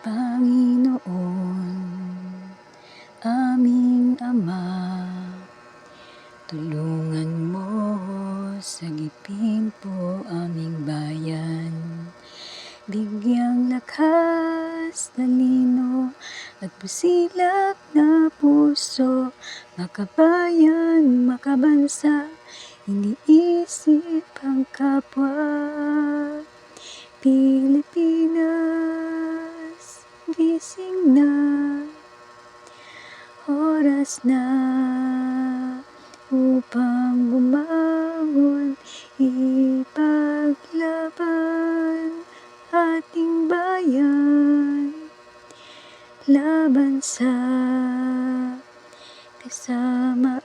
Panginoon, aming Ama, tulungan mo sagipin po aming bayan. Bigyang lakas, talino at busilak na puso, makabayan, makabansa, iniisip ang kapwa. Pilipinas, gising na, oras na upang bumangon, ipaglaban ating bayan, laban sa kasamaan,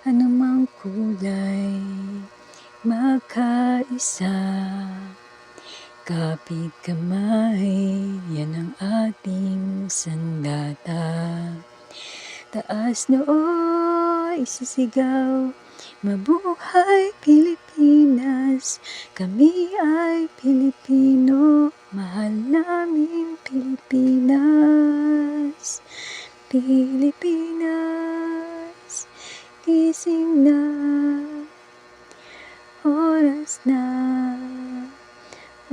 anumang kulay, magkaisa, kapit kamay, yan ang ating sandata. Taas noo, isisigaw, mabuhay Pilipinas, kami ay Pilipino, mahal namin Pilipinas. Pilipinas, gising na, oras na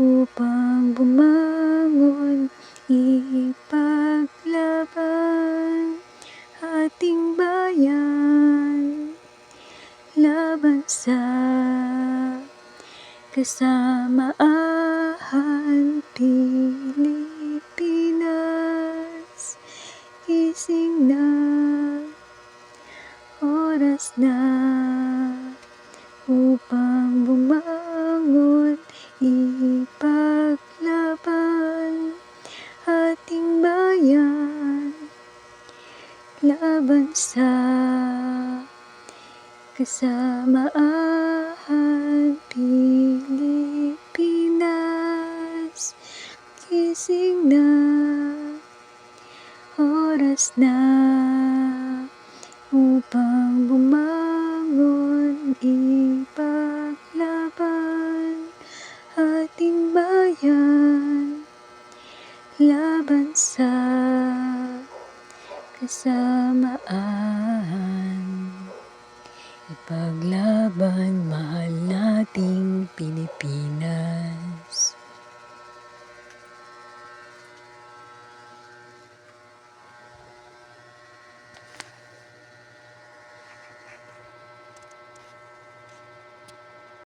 upang bumangon, ipaglaban ating bayan, laban sa kasamaan. Pilipinas, gising na, oras na upang bumangon, ipaglaban ating bayan, laban sa kasamaan. Pilipinas, gising na, oras na upang bumangon, ipaglaban ating bayan, laban sa kasamaan. Ipaglaban, mahal nating Pilipinas.